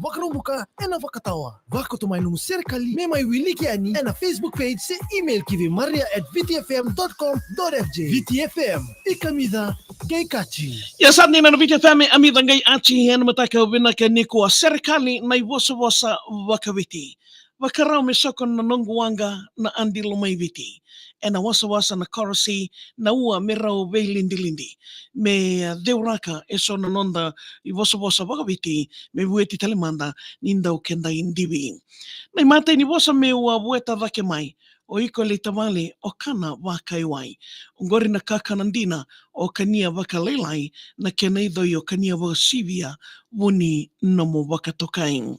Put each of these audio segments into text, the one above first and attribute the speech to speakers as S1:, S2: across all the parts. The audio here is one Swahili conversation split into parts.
S1: wakarumbuka ena wakatawa. Wako tumainu serikali me mai wiliki ani ena Facebook page se email kivi maria@vtfm.com.fj. VTFM ikamida keikachi.
S2: Yasani na VTFM amida ngai achi ena mataka winaka niko serikali na iwosa wakawiti. Wakarau mesoko na nonguanga na andi lumai viti. Ena wasa na korosi na ua merau vei lindi. Me deuraka eso na nonda iwosa wakawiti me vueti talimanda ninda ukenda indivi. Na imata ni wosa me ua vueta vake mai. O iko le tamale o kana wakaiwai. Ungori na kakanandina o kania wakalelai na keneido o kania wakasivia wuni nomo wakatokain.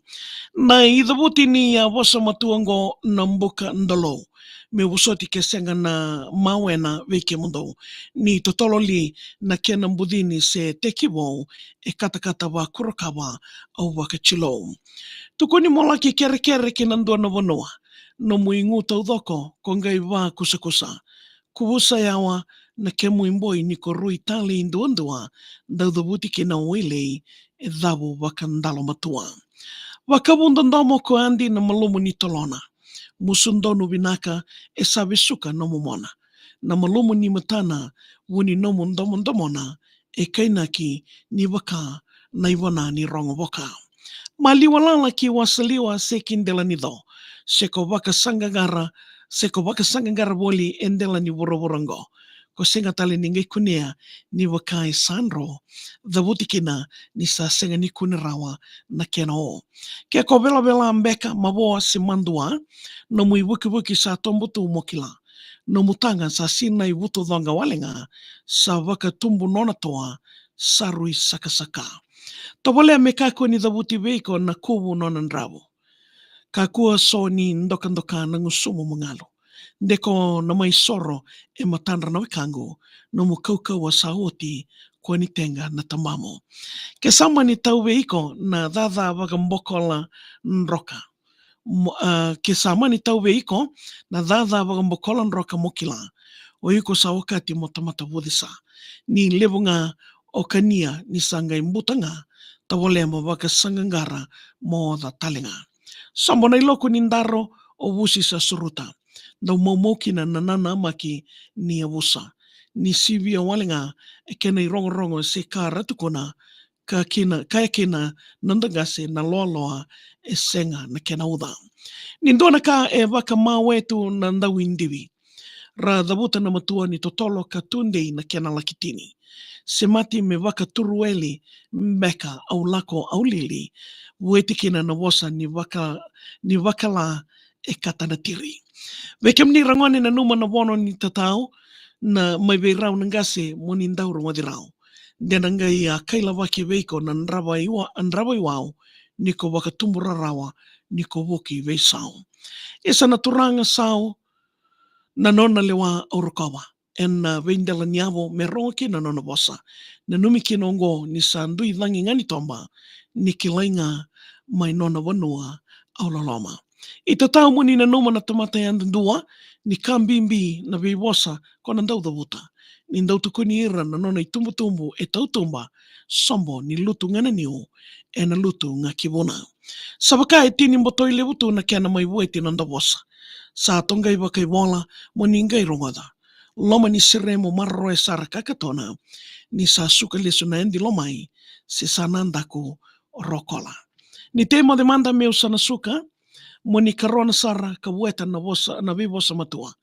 S2: Na idhabuti ni wasa matuango na mbuka ndolo. Me wusoti kesenga na mawena weke mundo. Ni totololi na kena mbudini se tekiwo e katakata wa kurokawa au wakachilo. Tukuni molaki kere kinandua na wanoa. No muingu tau dhoko kongai wa kusakusa. Kubusa yawa na kemu imboi ni korui tali induandua daudhabuti kina uwelei e dhabu wakandalo matua. Wakabundandamo ko andi na malumu ni tolona. Musundonu binaka e sabisuka no mumona. Na malumu ni matana wuni nomu ndomona e kainaki ni waka na iwana ni rongo waka. Maliwalala ki wasaliwa sekindela nido. Seko waka sangagara woli endela ni woroworongo. Ko senga tali ningai kunea ni wakai sandro. Dhabuti kina ni sa senga ni kunirawa na kena o. Ke ko vela ambeka maboa si mandua. No mui wuki sa tombutu mokila. No mutanga sa sina i wuto dhonga walenga. Sa waka tumbu nona toa. Sarui sakasaka. Tawale me kako ni dhabuti veiko na kubu nona ndravo. Kakua so ni ndoka na ngusumu mungalo. Ndeko na mai soro e matandra na wikangu no mukauka wa sauti kwa nitenga na tamamo. Ke sama ni tauwe iko na dhadha wagambokola nroka. Ke sama ni tauwe iko na dhadha wagambokola nroka mokila. O iko sa wakati motamata wudisa. Ni levunga o kania ni sanga imbutanga tawalema waka sangangara mo da talinga. Sambo na iloko nindaro o wusi sa suruta. Dau maumoki na nanana maki ni awusa. Ni sivia walinga e kena i rongo se ka ratukona kaya kena nandagase na loa e senga na kena uda. Nindona ka e waka mawetu na ndau indivi. Ra dhabuta na matua ni totolo katundei na kena lakitini. Se mati me waka turueli mbeka au lako au lili. Wetikina na wasa ni wakala e katanatiri. Wekem ni rangoni na numa na wono ni tatao na mai veirau nangase moni ndauro wadirao. Denanga ia kaila waki veiko na ndraba iwao niko wakatumbura rawa niko woki veisao. Esa naturanga sao na nona lewa aurokawa. En veindela niavo me rongoki na nona wasa. Na numiki nongo ni sandui langi ngani tomba ni kilainga mai nona wanua au laloma. I tatau muni na numa na tamata yandandua ni kambimbi na veiwasa kona ndau dhavuta. Ni ndau tukuni ira na nona i tumbu e tautumba sombo ni lutu ngana niu e na lutu nga kibuna. Sabaka e tini mboto i levutu na kena mai vueti na ndawasa. Sa tongai wakai wala moni ngai rongada. Loma ni siremo marro e sara kakatona ni sa suka lesu na endi lomai se sanandaku rokola. Ni tema demanda meu sana suka moni karona sara ka weta na vivosa matua.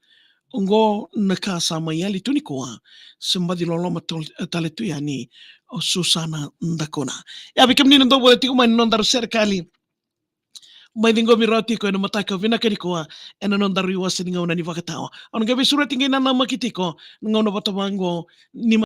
S2: Ungo na kasa mayali tunikoa sembadi loloma taletuya ni o Susana Ndakona. Ya bikem ni ndo boleh tiku man nondar serikali. May dingo mirati ko na mataka vinakanikoa ena nondar iwasan nga una ni vakatawa. Ang gabi surati nga na makitiko nga una batawango ni